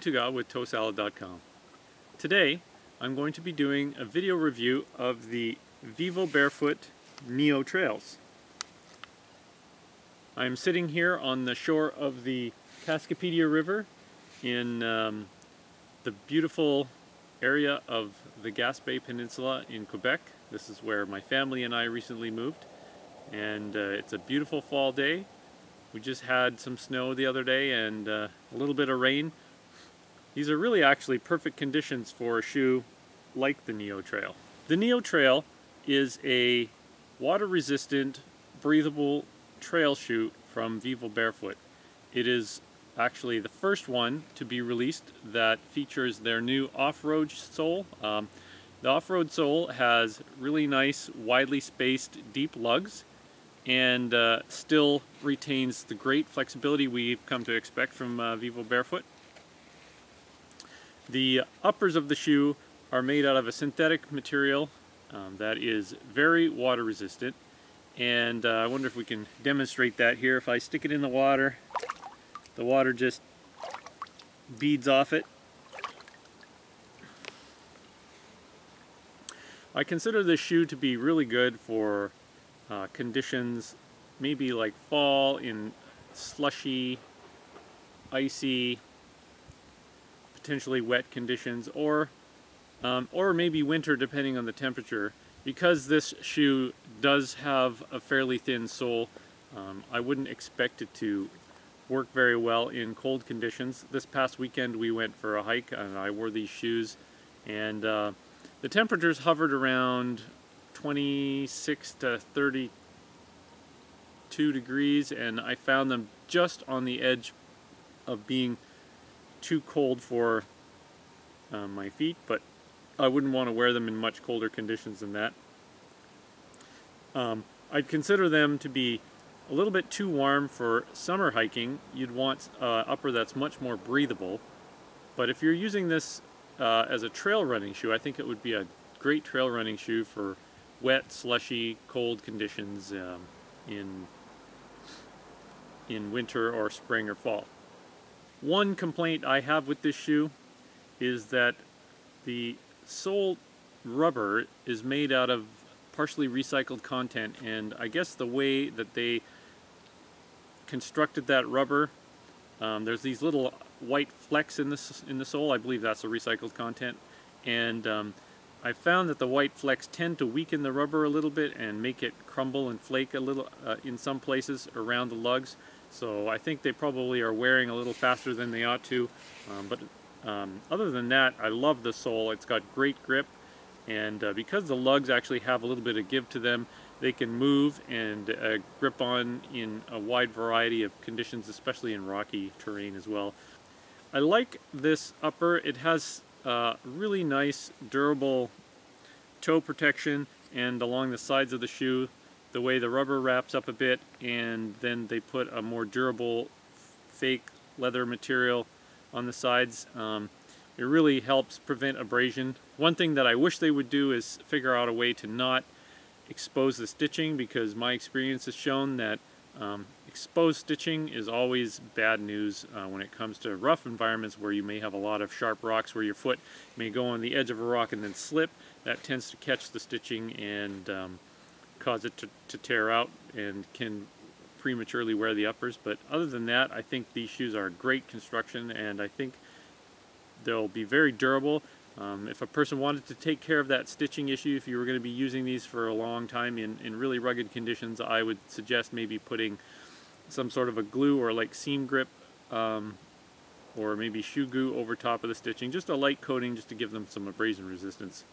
Tuga with ToeSalad.com. Today I'm going to be doing a video review of the VIVOBAREFOOT Neo Trails. I'm sitting here on the shore of the Cascapedia River in the beautiful area of the Gaspé Peninsula in Quebec. This is where my family and I recently moved, and it's a beautiful fall day. We just had some snow the other day and a little bit of rain. These are really actually perfect conditions for a shoe like the Neo Trail. The Neo Trail is a water-resistant, breathable trail shoe from VIVOBAREFOOT. It is actually the first one to be released that features their new off-road sole. The off-road sole has really nice, widely spaced, deep lugs, and still retains the great flexibility we've come to expect from VIVOBAREFOOT. The uppers of the shoe are made out of a synthetic material that is very water resistant, and I wonder if we can demonstrate that here. If I stick it in the water just beads off it. I consider this shoe to be really good for conditions maybe like fall, in slushy, icy, potentially wet conditions, or maybe winter depending on the temperature. Because this shoe does have a fairly thin sole, I wouldn't expect it to work very well in cold conditions. This past weekend we went for a hike and I wore these shoes, and the temperatures hovered around 26 to 32 degrees, and I found them just on the edge of being too cold for my feet, but I wouldn't want to wear them in much colder conditions than that. I'd consider them to be a little bit too warm for summer hiking. You'd want an upper that's much more breathable, but if you're using this as a trail running shoe, I think it would be a great trail running shoe for wet, slushy, cold conditions in winter or spring or fall. One complaint I have with this shoe is that the sole rubber is made out of partially recycled content, and I guess the way that they constructed that rubber, there's these little white flecks in the sole. I believe that's the recycled content, and I found that the white flecks tend to weaken the rubber a little bit and make it crumble and flake a little in some places around the lugs. So I think they probably are wearing a little faster than they ought to. But other than that, I love the sole. It's got great grip, and because the lugs actually have a little bit of give to them, they can move and grip on in a wide variety of conditions, especially in rocky terrain as well. I like this upper. It has really nice, durable toe protection, and along the sides of the shoe, the way the rubber wraps up a bit, and then they put a more durable fake leather material on the sides. It really helps prevent abrasion. One thing that I wish they would do is figure out a way to not expose the stitching, because my experience has shown that exposed stitching is always bad news when it comes to rough environments where you may have a lot of sharp rocks where your foot may go on the edge of a rock and then slip. That tends to catch the stitching and cause it to tear out and can prematurely wear the uppers. But other than that, I think these shoes are great construction, and I think they'll be very durable. If a person wanted to take care of that stitching issue, if you were going to be using these for a long time in really rugged conditions, I would suggest maybe putting some sort of a glue or like seam grip or maybe shoe goo over top of the stitching, just a light coating just to give them some abrasion resistance.